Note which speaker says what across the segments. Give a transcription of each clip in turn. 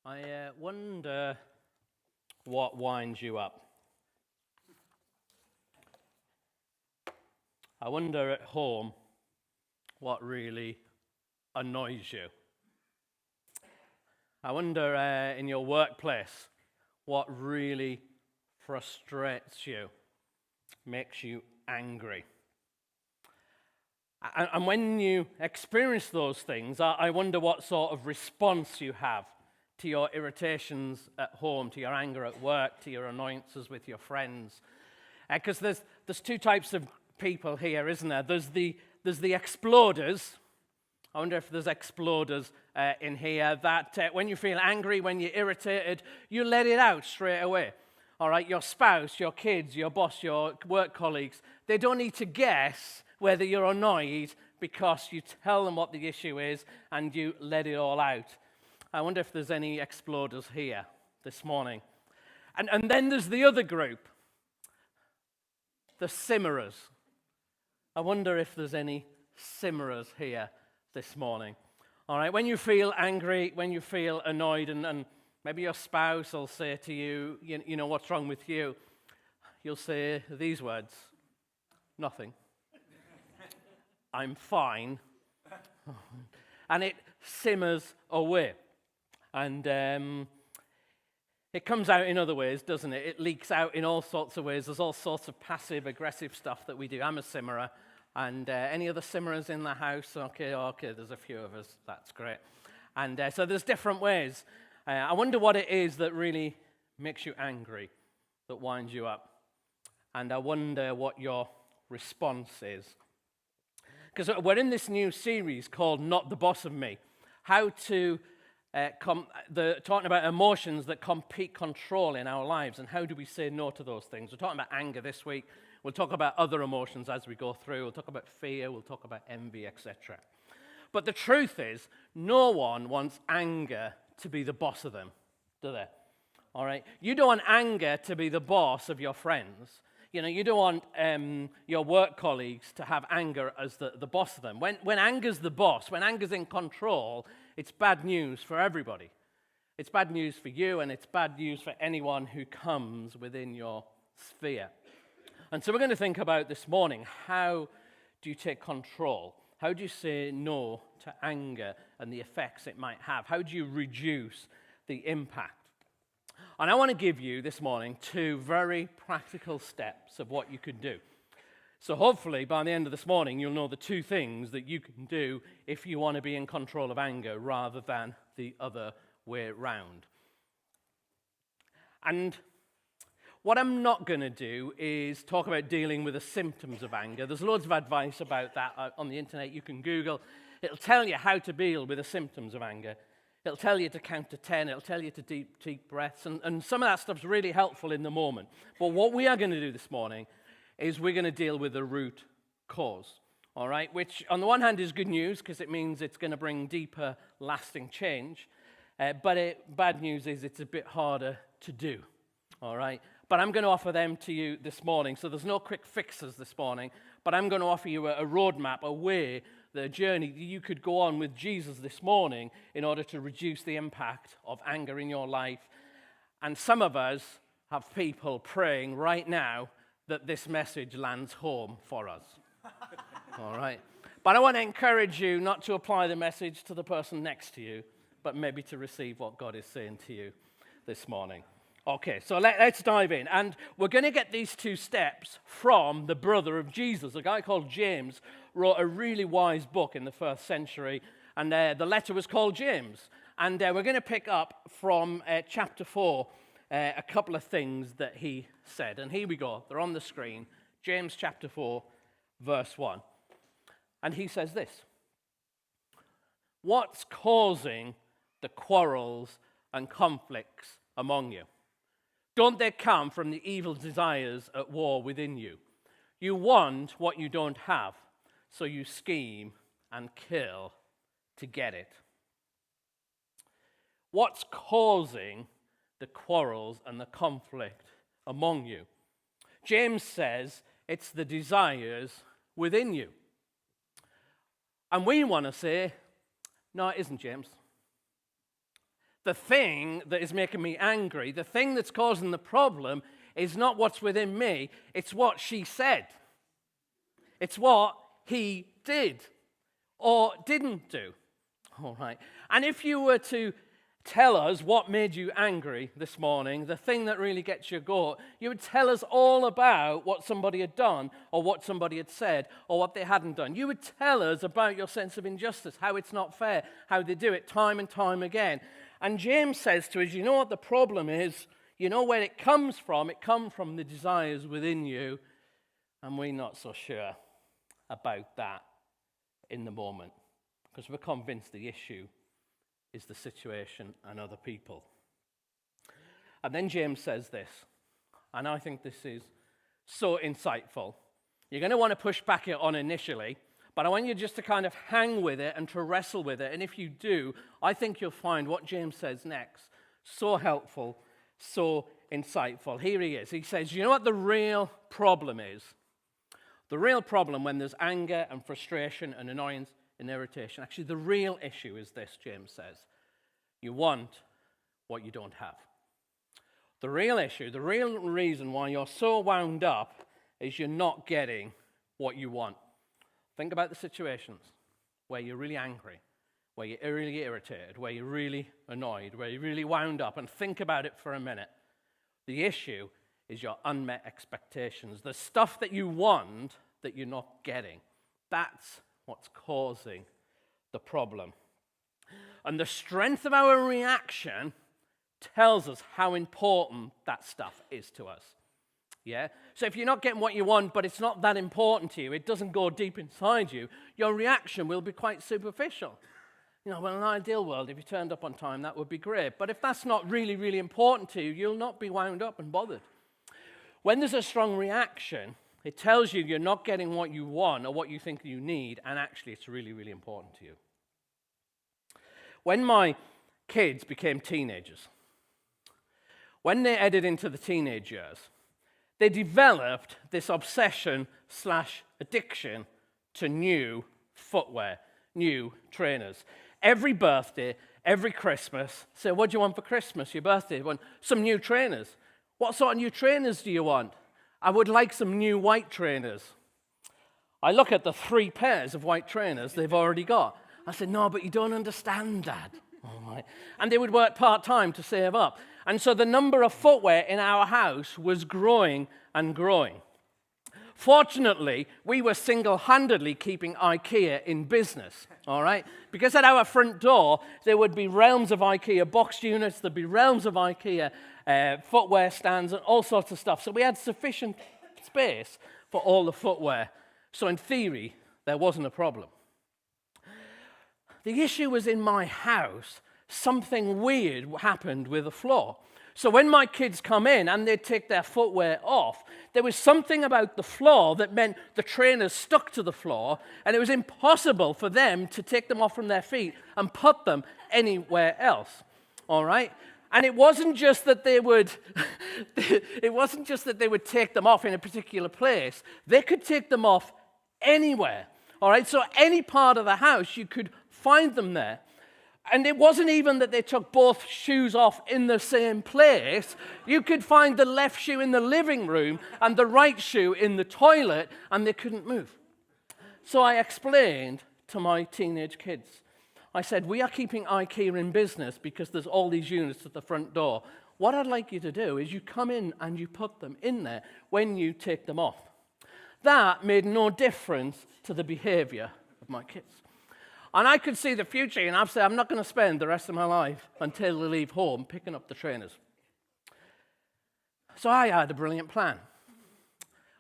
Speaker 1: I wonder what winds you up. I wonder at home what really annoys you. I wonder in your workplace what really frustrates you, makes you angry. And when you experience those things, I wonder what sort of response you have to your irritations at home, to your anger at work, to your annoyances with your friends. Because there's two types of people here, isn't there? There's the exploders. I wonder if there's exploders in here that when you feel angry, when you're irritated, you let it out straight away. All right, your spouse, your kids, your boss, your work colleagues, they don't need to guess whether you're annoyed because you tell them what the issue is and you let it all out. I wonder if there's any exploders here this morning. And then there's the other group, the simmerers. I wonder if there's any simmerers here this morning. All right, when you feel angry, when you feel annoyed, and maybe your spouse will say to you, you know, what's wrong with you? You'll say these words, nothing. I'm fine. And it simmers away. And it comes out in other ways, doesn't it? It leaks out in all sorts of ways. There's all sorts of passive-aggressive stuff that we do. I'm a simmerer. And any other simmerers in the house? Okay, there's a few of us. That's great. And so there's different ways. I wonder what it is that really makes you angry, that winds you up. And I wonder what your response is. Because we're in this new series called Not the Boss of Me. How to, talking about emotions that compete control in our lives and how do we say no to those things. We're talking about anger this week. We'll talk about other emotions as we go through. We'll talk about fear. We'll talk about envy, etc. But the truth is, no one wants anger to be the boss of them, do they? All right? You don't want anger to be the boss of your friends. You know, you don't want your work colleagues to have anger as the boss of them. When anger's the boss, when anger's in control, it's bad news for everybody. It's bad news for you, and it's bad news for anyone who comes within your sphere. And so we're going to think about this morning, how do you take control? How do you say no to anger and the effects it might have? How do you reduce the impact? And I want to give you this morning 2 very practical steps of what you could do. So hopefully by the end of this morning, you'll know the 2 things that you can do if you want to be in control of anger rather than the other way round. And what I'm not going to do is talk about dealing with the symptoms of anger. There's loads of advice about that on the internet. You can Google. It'll tell you how to deal with the symptoms of anger. It'll tell you to count to 10. It'll tell you to deep breaths. And some of that stuff's really helpful in the moment. But what we are going to do this morning is we're going to deal with the root cause. All right? Which, on the one hand, is good news because it means it's going to bring deeper, lasting change. But bad news is it's a bit harder to do. All right? But I'm going to offer them to you this morning. So there's no quick fixes this morning. But I'm going to offer you a roadmap, a way, the journey that you could go on with Jesus this morning in order to reduce the impact of anger in your life. And some of us have people praying right now that this message lands home for us. All right? But I want to encourage you not to apply the message to the person next to you, but maybe to receive what God is saying to you this morning. Okay, so let's dive in. And we're going to get these 2 steps from the brother of Jesus. A guy called James wrote a really wise book in the 1st century, and the letter was called James. And we're going to pick up from chapter 4 a couple of things that he said. And here we go. They're on the screen. James chapter 4, verse 1. And he says this. What's causing the quarrels and conflicts among you? Don't they come from the evil desires at war within you? You want what you don't have, so you scheme and kill to get it. What's causing the quarrels and the conflict among you? James says it's the desires within you. And we want to say, no, it isn't, James. the thing that is making me angry, the thing that's causing the problem, is not what's within me, it's what she said. It's what he did or didn't do. All right. And if you were to tell us what made you angry this morning, the thing that really gets your goat, you would tell us all about what somebody had done or what somebody had said or what they hadn't done. You would tell us about your sense of injustice, how it's not fair, how they do it time and time again. And James says to us, you know what the problem is? You know where it comes from? It comes from the desires within you, and we're not so sure about that in the moment because we're convinced the issue is the situation and other people. And then James says this, and I think this is so insightful. You're going to want to push back it on initially, but I want you just to kind of hang with it and to wrestle with it. And if you do, I think you'll find what James says next so helpful, so insightful. Here he is. He says, you know what the real problem is? The real problem when there's anger and frustration and annoyance and irritation, actually the real issue is this, James says. You want what you don't have. The real issue, the real reason why you're so wound up is you're not getting what you want. Think about the situations where you're really angry, where you're really irritated, where you're really annoyed, where you're really wound up, and think about it for a minute. The issue is your unmet expectations, the stuff that you want that you're not getting. That's what's causing the problem. And the strength of our reaction tells us how important that stuff is to us. Yeah? So if you're not getting what you want, but it's not that important to you, it doesn't go deep inside you, your reaction will be quite superficial. You know, well, in an ideal world, if you turned up on time, that would be great. But if that's not really, really important to you, you'll not be wound up and bothered. When there's a strong reaction, it tells you you're not getting what you want or what you think you need, and actually it's really, really important to you. When my kids became teenagers, when they headed into the teenage years, they developed this obsession/addiction to new footwear, new trainers. Every birthday, every Christmas, say, what do you want for Christmas, your birthday? You want some new trainers. What sort of new trainers do you want? I would like some new white trainers. I look at the 3 pairs of white trainers they've already got. I said, no, but you don't understand, Dad. All right. And they would work part-time to save up. And so the number of footwear in our house was growing and growing. Fortunately, we were single-handedly keeping IKEA in business, all right? Because at our front door, there would be realms of IKEA box units, there'd be realms of IKEA footwear stands and all sorts of stuff. So we had sufficient space for all the footwear. So in theory, there wasn't a problem. The issue was in my house, something weird happened with the floor. So when my kids come in and they'd take their footwear off, there was something about the floor that meant the trainers stuck to the floor, and it was impossible for them to take them off from their feet and put them anywhere else. All right? And it wasn't just that they would take them off in a particular place. They could take them off anywhere. All right? So any part of the house, you could find them there. And it wasn't even that they took both shoes off in the same place. You could find the left shoe in the living room and the right shoe in the toilet, and they couldn't move. So I explained to my teenage kids. I said, we are keeping IKEA in business because there's all these units at the front door. What I'd like you to do is you come in and you put them in there when you take them off. That made no difference to the behavior of my kids. And I could see the future, and I've said, I'm not going to spend the rest of my life until they leave home picking up the trainers. So I had a brilliant plan.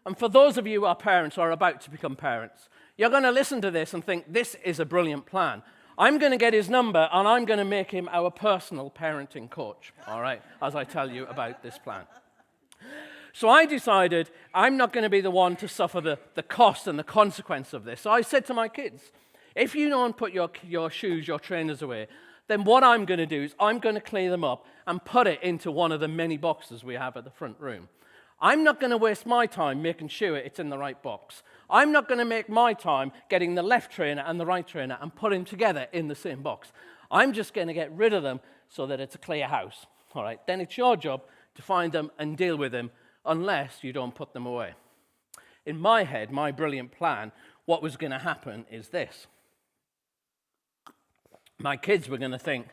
Speaker 1: And for those of you who are parents or are about to become parents, you're going to listen to this and think, this is a brilliant plan. I'm going to get his number, and I'm going to make him our personal parenting coach, all right, as I tell you about this plan. So I decided I'm not going to be the one to suffer the cost and the consequence of this. So I said to my kids, if you don't put your shoes, your trainers away, then what I'm going to do is I'm going to clean them up and put it into one of the many boxes we have at the front room. I'm not going to waste my time making sure it's in the right box. I'm not going to make my time getting the left trainer and the right trainer and put them together in the same box. I'm just going to get rid of them so that it's a clear house. All right, then it's your job to find them and deal with them unless you don't put them away. In my head, my brilliant plan, what was going to happen is this. My kids were going to think,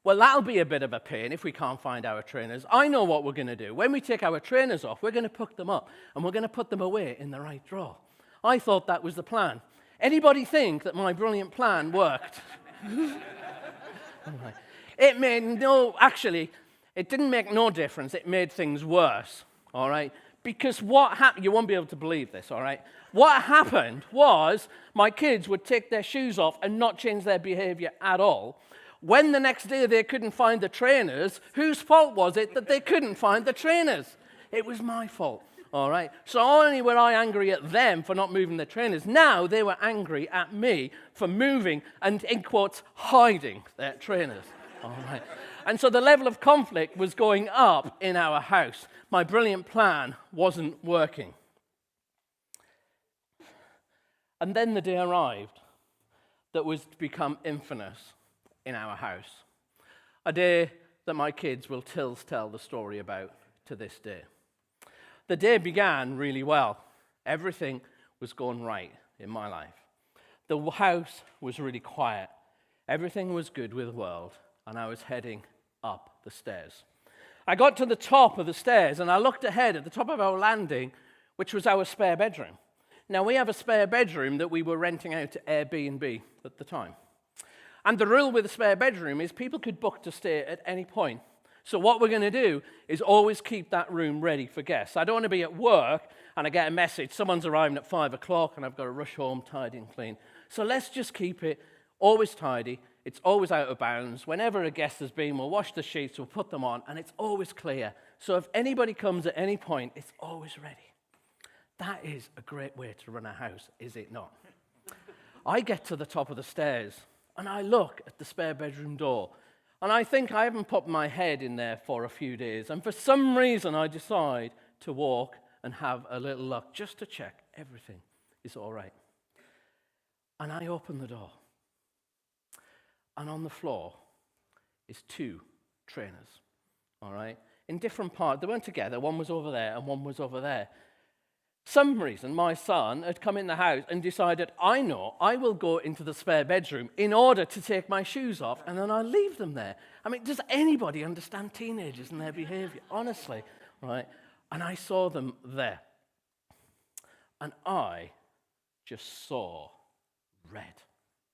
Speaker 1: well, that'll be a bit of a pain if we can't find our trainers. I know what we're going to do. When we take our trainers off, we're going to pick them up and we're going to put them away in the right drawer. I thought that was the plan. Anybody think that my brilliant plan worked? It made it didn't make no difference. It made things worse, all right? Because what happened, you won't be able to believe this, all right? What happened was my kids would take their shoes off and not change their behavior at all. When the next day they couldn't find the trainers, whose fault was it that they couldn't find the trainers? It was my fault, all right? So not only were I angry at them for not moving the trainers, now they were angry at me for moving and, in quotes, hiding their trainers, all right? And so the level of conflict was going up in our house. My brilliant plan wasn't working. And then the day arrived that was to become infamous in our house. A day that my kids will tell the story about to this day. The day began really well. Everything was going right in my life. The house was really quiet. Everything was good with the world, and I was heading up the stairs. I got to the top of the stairs, and I looked ahead at the top of our landing, which was our spare bedroom. Now, we have a spare bedroom that we were renting out to Airbnb at the time. And the rule with the spare bedroom is people could book to stay at any point. So what we're going to do is always keep that room ready for guests. I don't want to be at work and I get a message, someone's arriving at 5 o'clock and I've got to rush home, tidy and clean. So let's just keep it always tidy. It's always out of bounds. Whenever a guest has been, we'll wash the sheets, we'll put them on, and it's always clear. So if anybody comes at any point, it's always ready. That is a great way to run a house, is it not? I get to the top of the stairs, and I look at the spare bedroom door, and I think I haven't put my head in there for a few days, and for some reason I decide to walk and have a little look just to check everything is all right. And I open the door, and on the floor is 2 trainers, all right, in different parts. They weren't together. One was over there and one was over there. Some reason, my son had come in the house and decided, I know, I will go into the spare bedroom in order to take my shoes off, and then I'll leave them there. I mean, does anybody understand teenagers and their behavior? Honestly, right? And I saw them there. And I just saw red,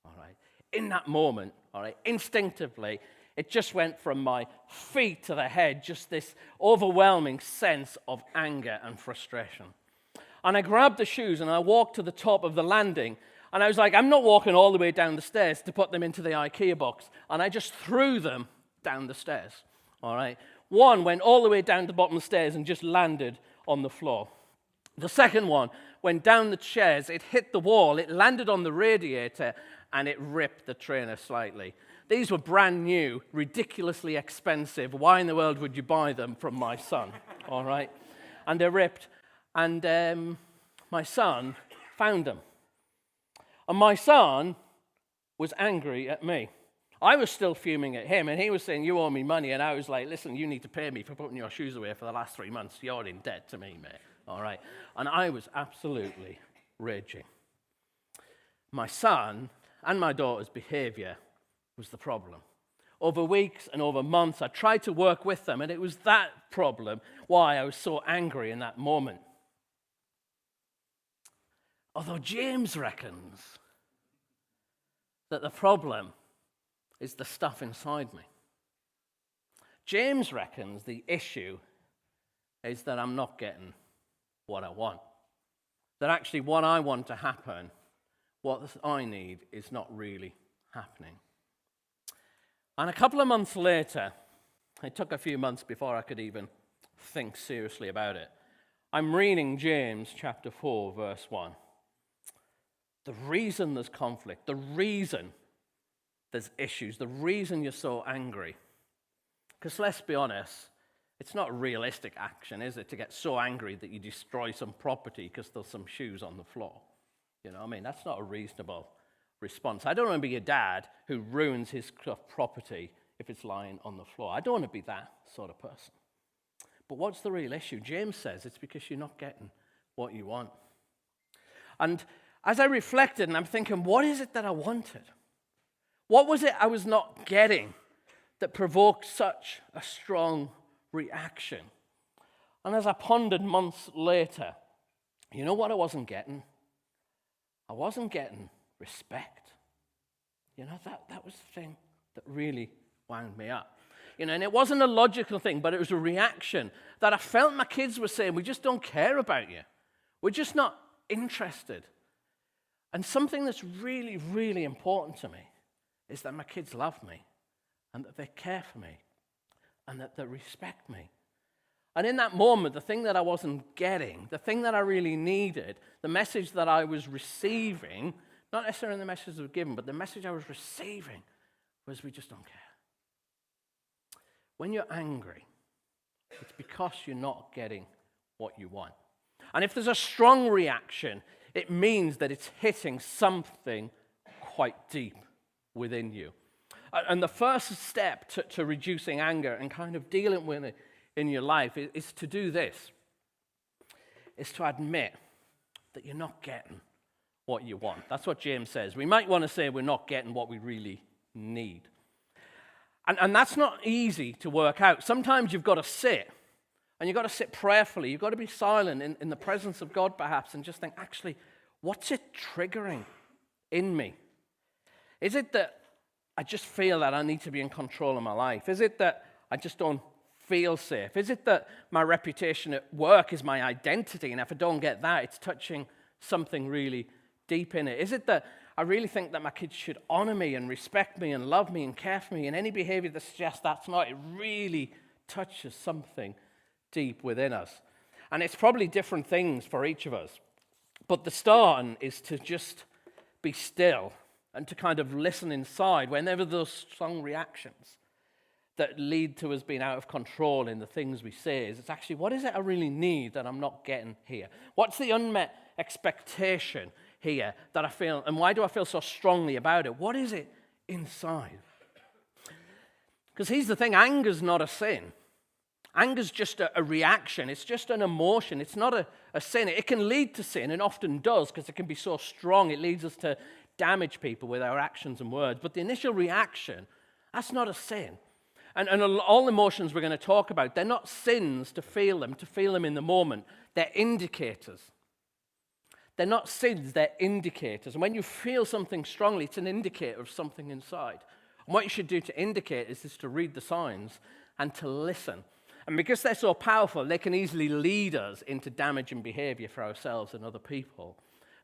Speaker 1: all right? In that moment, all right, instinctively, it just went from my feet to the head, just this overwhelming sense of anger and frustration. And I grabbed the shoes and I walked to the top of the landing. And I was like, I'm not walking all the way down the stairs to put them into the IKEA box. And I just threw them down the stairs, all right? One went all the way down to the bottom of the stairs and just landed on the floor. The second one went down the chairs, it hit the wall, it landed on the radiator, and it ripped the trainer slightly. These were brand new, ridiculously expensive. Why in the world would you buy them from my son, all right? And they ripped. And my son found them. And my son was angry at me. I was still fuming at him, and he was saying, you owe me money. And I was like, listen, you need to pay me for putting your shoes away for the last 3 months. You're in debt to me, mate. All right. And I was absolutely raging. My son and my daughter's behavior was the problem. Over weeks and over months, I tried to work with them, and it was that problem why I was so angry in that moment. Although James reckons that the problem is the stuff inside me. James reckons the issue is that I'm not getting what I want. That actually what I want to happen, what I need, is not really happening. And a couple of months later, it took a few months before I could even think seriously about it. I'm reading James chapter 4, verse 1. The reason there's conflict, the reason there's issues, the reason you're so angry. Because let's be honest, it's not a realistic action, is it, to get so angry that you destroy some property because there's some shoes on the floor. You know what I mean? That's not a reasonable response. I don't want to be a dad who ruins his property if it's lying on the floor. I don't want to be that sort of person. But what's the real issue? James says it's because you're not getting what you want. And as I reflected, and I'm thinking, what is it that I wanted? What was it I was not getting that provoked such a strong reaction? And as I pondered months later, you know what I wasn't getting? I wasn't getting respect. You know, that was the thing that really wound me up. You know, and it wasn't a logical thing, but it was a reaction that I felt my kids were saying, we just don't care about you. We're just not interested. And something that's really, really important to me is that my kids love me and that they care for me and that they respect me. And in that moment, the thing that I wasn't getting, the thing that I really needed, the message that I was receiving, not necessarily the message that was given, but the message I was receiving was we just don't care. When you're angry, it's because you're not getting what you want. And if there's a strong reaction, it means that it's hitting something quite deep within you. And the first step to reducing anger and kind of dealing with it in your life is to do this, is to admit that you're not getting what you want. That's what James says. We might want to say we're not getting what we really need. And that's not easy to work out. Sometimes you've got to sit, and you've got to sit prayerfully. You've got to be silent in the presence of God, perhaps, and just think, actually, what's it triggering in me? Is it that I just feel that I need to be in control of my life? Is it that I just don't feel safe? Is it that my reputation at work is my identity, and if I don't get that, it's touching something really deep in it? Is it that I really think that my kids should honor me and respect me and love me and care for me, and any behavior that suggests that's not, it really touches something deep within us? And it's probably different things for each of us. But the starting is to just be still and to kind of listen inside whenever those strong reactions that lead to us being out of control in the things we say is, it's actually, what is it I really need that I'm not getting here? What's the unmet expectation here that I feel, and why do I feel so strongly about it? What is it inside? Because here's the thing, anger's not a sin. Anger's just a reaction. It's just an emotion. It's not a sin. It can lead to sin, and often does, because it can be so strong. It leads us to damage people with our actions and words. But the initial reaction, that's not a sin. And all emotions we're going to talk about, they're not sins to feel them in the moment. They're indicators. They're not sins, they're indicators. And when you feel something strongly, it's an indicator of something inside. And what you should do to indicate is to read the signs and to listen. And because they're so powerful, they can easily lead us into damaging behavior for ourselves and other people.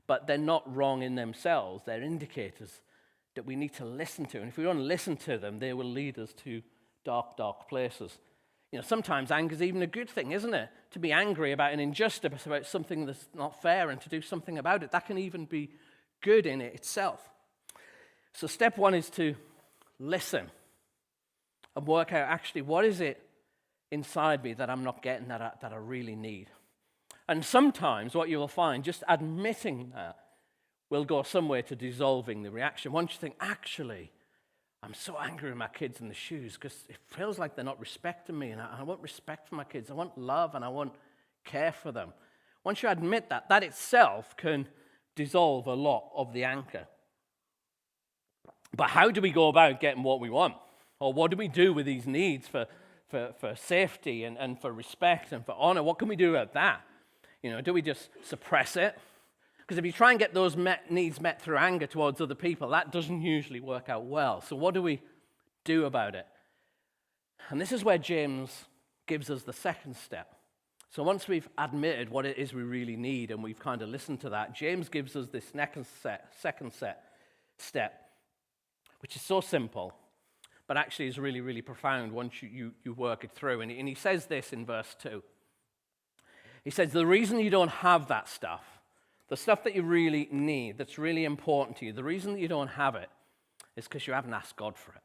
Speaker 1: But they're not wrong in themselves. They're indicators that we need to listen to. And if we don't listen to them, they will lead us to dark, dark places. You know, sometimes anger is even a good thing, isn't it? To be angry about an injustice, about something that's not fair, and to do something about it, that can even be good in it itself. So step one is to listen and work out, actually, what is it inside me that I'm not getting that I really need? And sometimes what you will find, just admitting that will go some way to dissolving the reaction. Once you think, actually, I'm so angry with my kids in the shoes because it feels like they're not respecting me, and I want respect for my kids. I want love, and I want care for them. Once you admit that, that itself can dissolve a lot of the anger. But how do we go about getting what we want? Or what do we do with these needs for safety and for respect and for honor? What can we do about that? You know, do we just suppress it? Because if you try and get those needs met through anger towards other people, that doesn't usually work out well. So what do we do about it? And this is where James gives us the second step. So once we've admitted what it is we really need and we've kind of listened to that, James gives us this second step, which is so simple, but actually is really, really profound once you work it through. And he says this in verse 2. He says, the reason you don't have that stuff, the stuff that you really need, that's really important to you, the reason that you don't have it is because you haven't asked God for it.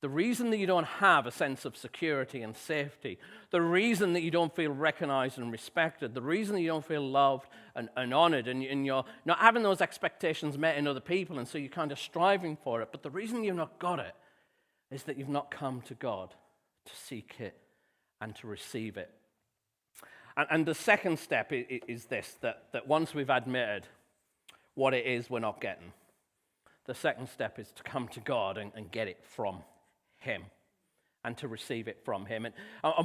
Speaker 1: The reason that you don't have a sense of security and safety, the reason that you don't feel recognized and respected, the reason that you don't feel loved and honored, and you're not having those expectations met in other people, and so you're kind of striving for it, but the reason you've not got it is that you've not come to God to seek it and to receive it. And the second step is this, that once we've admitted what it is we're not getting, the second step is to come to God and get it from him and to receive it from him. And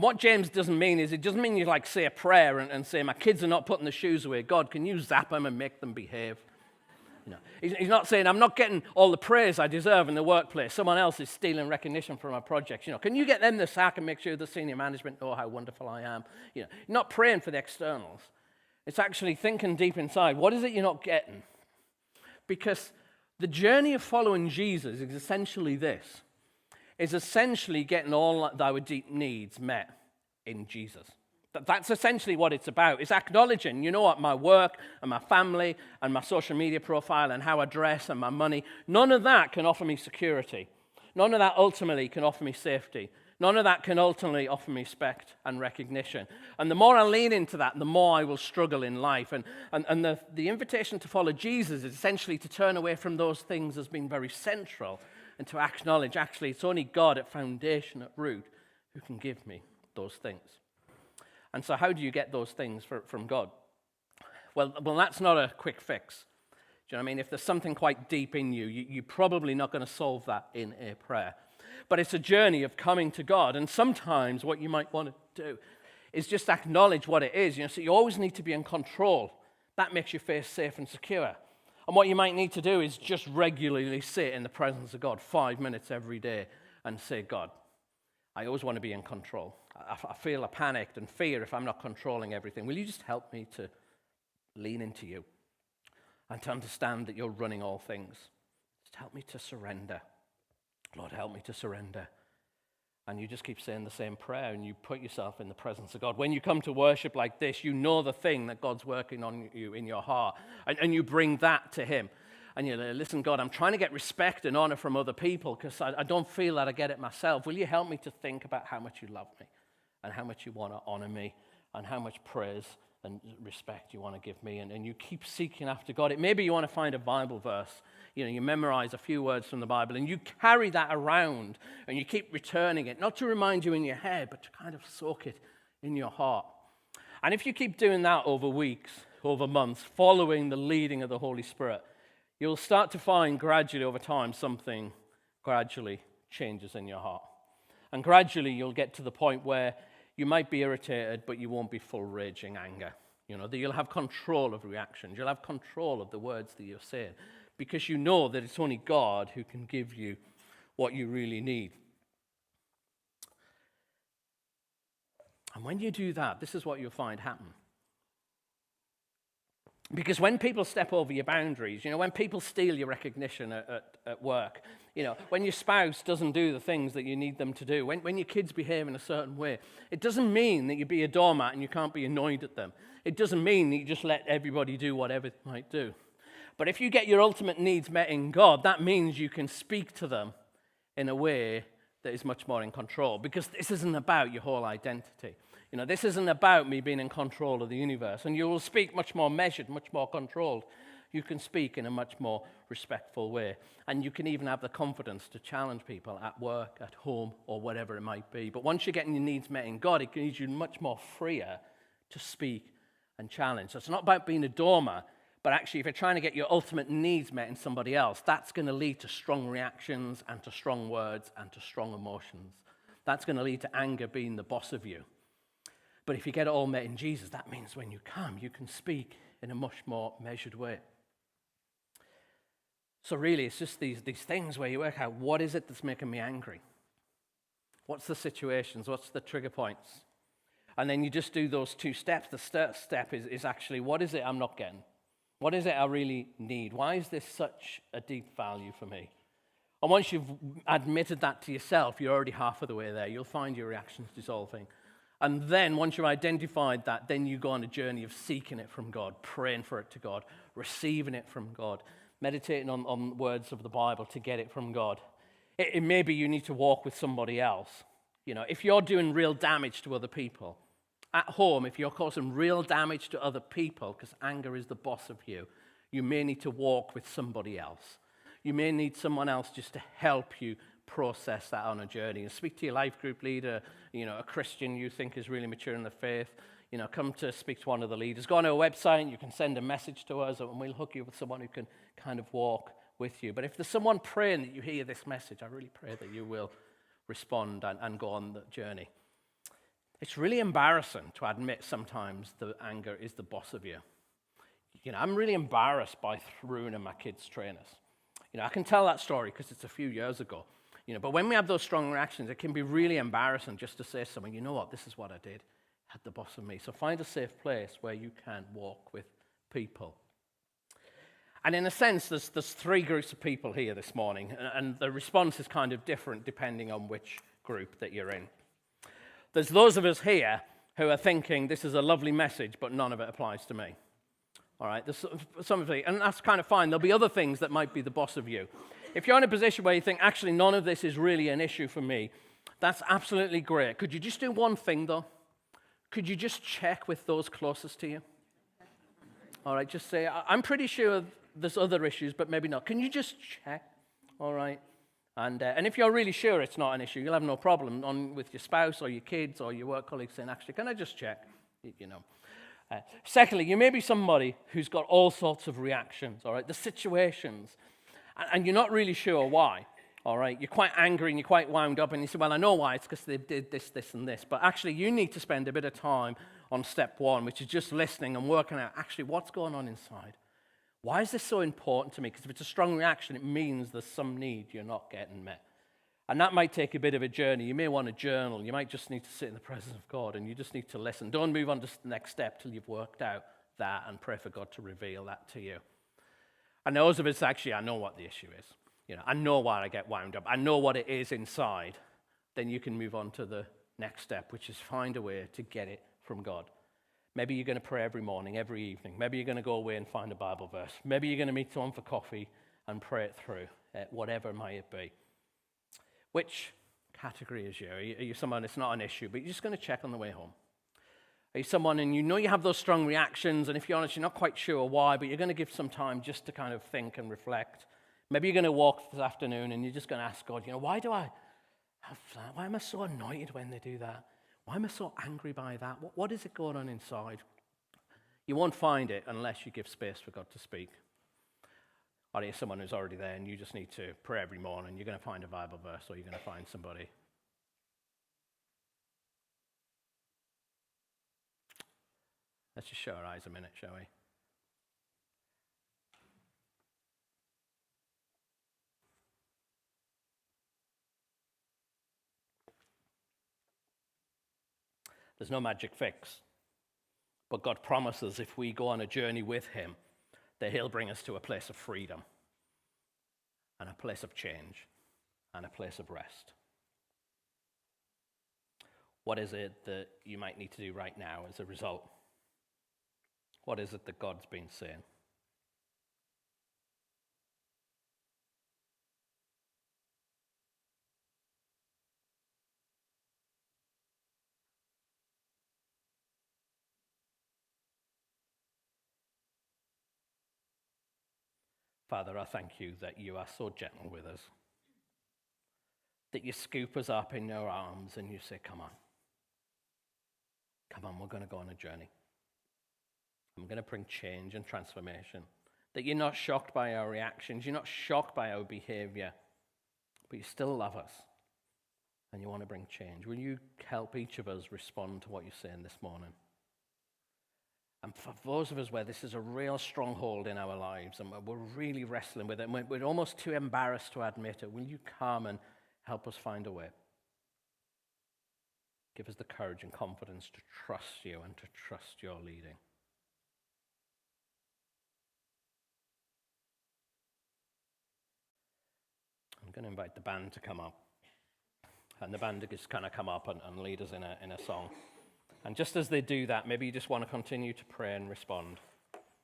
Speaker 1: what James doesn't mean is, it doesn't mean you like say a prayer and say, my kids are not putting the shoes away. God, can you zap them and make them behave? You know, he's not saying, I'm not getting all the praise I deserve in the workplace. Someone else is stealing recognition for my projects. You know, can you get them the sack and make sure the senior management know how wonderful I am? You know, you're not praying for the externals. It's actually thinking deep inside, what is it you're not getting? Because the journey of following Jesus is essentially this. Is essentially getting all our deep needs met in Jesus. That's essentially what it's about. It's acknowledging, you know what, my work and my family and my social media profile and how I dress and my money, none of that can offer me security. None of that ultimately can offer me safety. None of that can ultimately offer me respect and recognition. And the more I lean into that, the more I will struggle in life. And the invitation to follow Jesus is essentially to turn away from those things as being very central and to acknowledge, actually, it's only God at foundation, at root, who can give me those things. And so how do you get those things from God? Well, that's not a quick fix. Do you know what I mean? If there's something quite deep in you, you're probably not going to solve that in a prayer. But it's a journey of coming to God. And sometimes what you might want to do is just acknowledge what it is. You know, so you always need to be in control. That makes you feel safe and secure. And what you might need to do is just regularly sit in the presence of God 5 minutes every day and say, God, I always want to be in control. I feel panicked and fear if I'm not controlling everything. Will you just help me to lean into you and to understand that you're running all things? Just help me to surrender. Lord, help me to surrender. And you just keep saying the same prayer and you put yourself in the presence of God. When you come to worship like this, you know the thing that God's working on you in your heart. And you bring that to him. And you listen, God, I'm trying to get respect and honor from other people because I don't feel that I get it myself. Will you help me to think about how much you love me and how much you want to honor me and how much praise and respect you want to give me? And you keep seeking after God. It maybe you want to find a Bible verse. You know, you memorize a few words from the Bible and you carry that around and you keep returning it, not to remind you in your head, but to kind of soak it in your heart. And if you keep doing that over weeks, over months, following the leading of the Holy Spirit, you'll start to find gradually over time something gradually changes in your heart. And gradually you'll get to the point where you might be irritated, but you won't be full raging anger. You know, that you'll have control of reactions. You'll have control of the words that you're saying because you know that it's only God who can give you what you really need. And when you do that, this is what you'll find happen. Because when people step over your boundaries, you know, when people steal your recognition at work, you know, when your spouse doesn't do the things that you need them to do, when your kids behave in a certain way, it doesn't mean that you be a doormat and you can't be annoyed at them. It doesn't mean that you just let everybody do whatever they might do. But if you get your ultimate needs met in God, that means you can speak to them in a way that is much more in control. Because this isn't about your whole identity. You know, this isn't about me being in control of the universe. And you will speak much more measured, much more controlled. You can speak in a much more respectful way. And you can even have the confidence to challenge people at work, at home, or whatever it might be. But once you're getting your needs met in God, it gives you much more freer to speak and challenge. So it's not about being a doormat, but actually if you're trying to get your ultimate needs met in somebody else, that's going to lead to strong reactions and to strong words and to strong emotions. That's going to lead to anger being the boss of you. But if you get it all met in Jesus, that means when you come, you can speak in a much more measured way. So really, it's just these things where you work out, what is it that's making me angry? What's the situations? What's the trigger points? And then you just do those two steps. The step is actually, what is it I'm not getting? What is it I really need? Why is this such a deep value for me? And once you've admitted that to yourself, you're already half of the way there. You'll find your reactions dissolving. And then once you've identified that, then you go on a journey of seeking it from God, praying for it to God, receiving it from God, meditating on words of the Bible to get it from God. It may be you need to walk with somebody else. You know, if you're doing real damage to other people, at home, if you're causing real damage to other people, because anger is the boss of you, you may need to walk with somebody else. You may need someone else just to help you process that on a journey. And speak to your life group leader, a Christian you think is really mature in the faith. Come to speak to one of the leaders. Go on our website, you can send a message to us, and we'll hook you with someone who can kind of walk with you. But if there's someone praying that you hear this message, I really pray that you will respond and go on the journey. It's really embarrassing to admit sometimes that anger is the boss of you. I'm really embarrassed by ruining my kids' trainers. I can tell that story because it's a few years ago. But when we have those strong reactions, it can be really embarrassing just to say to someone, you know what, this is what I did. Had the boss of me. So find a safe place where you can walk with people. And in a sense, there's three groups of people here this morning, and the response is kind of different depending on which group that you're in. There's those of us here who are thinking, this is a lovely message, but none of it applies to me. All right, there's some of you, and that's kind of fine. There'll be other things that might be the boss of you. If you're in a position where you think, actually, none of this is really an issue for me, that's absolutely great. Could you just do one thing, though? Could you just check with those closest to you? All right, just say, I'm pretty sure there's other issues, but maybe not. Can you just check? All right. And if you're really sure it's not an issue, you'll have no problem with your spouse or your kids or your work colleagues saying, actually, can I just check? Secondly, you may be somebody who's got all sorts of reactions, all right, the situations, and you're not really sure why, all right? You're quite angry and you're quite wound up, and you say, well, I know why. It's because they did this, this, and this. But actually, you need to spend a bit of time on step one, which is just listening and working out, actually, what's going on inside? Why is this so important to me? Because if it's a strong reaction, it means there's some need you're not getting met. And that might take a bit of a journey. You may want to journal. You might just need to sit in the presence of God, and you just need to listen. Don't move on to the next step till you've worked out that and pray for God to reveal that to you. And those of us, actually, I know what the issue is. I know why I get wound up. I know what it is inside. Then you can move on to the next step, which is find a way to get it from God. Maybe you're going to pray every morning, every evening. Maybe you're going to go away and find a Bible verse. Maybe you're going to meet someone for coffee and pray it through, whatever might it be. Which category is you? Are you someone, it's not an issue, but you're just going to check on the way home? Are you someone, and you know you have those strong reactions, and if you're honest, you're not quite sure why, but you're going to give some time just to kind of think and reflect. Maybe you're going to walk this afternoon, and you're just going to ask God, why do I have that? Why am I so annoyed when they do that? Why am I so angry by that? What is it going on inside? You won't find it unless you give space for God to speak. Or you're someone who's already there and you just need to pray every morning. You're going to find a Bible verse, or you're going to find somebody. Let's just shut our eyes a minute, shall we? There's no magic fix. But God promises if we go on a journey with him, that he'll bring us to a place of freedom and a place of change and a place of rest. What is it that you might need to do right now as a result? What is it that God's been saying? Father, I thank you that you are so gentle with us, that you scoop us up in your arms and you say, come on, we're going to go on a journey. I'm going to bring change and transformation. That you're not shocked by our reactions, you're not shocked by our behavior, but you still love us and you want to bring change. Will you help each of us respond to what you're saying this morning? And for those of us where this is a real stronghold in our lives and we're really wrestling with it and we're almost too embarrassed to admit it, will you come and help us find a way? Give us the courage and confidence to trust you and to trust your leading. I'm going to invite the band to come up. And the band is going to come up and lead us in a song. And just as they do that, maybe you just want to continue to pray and respond.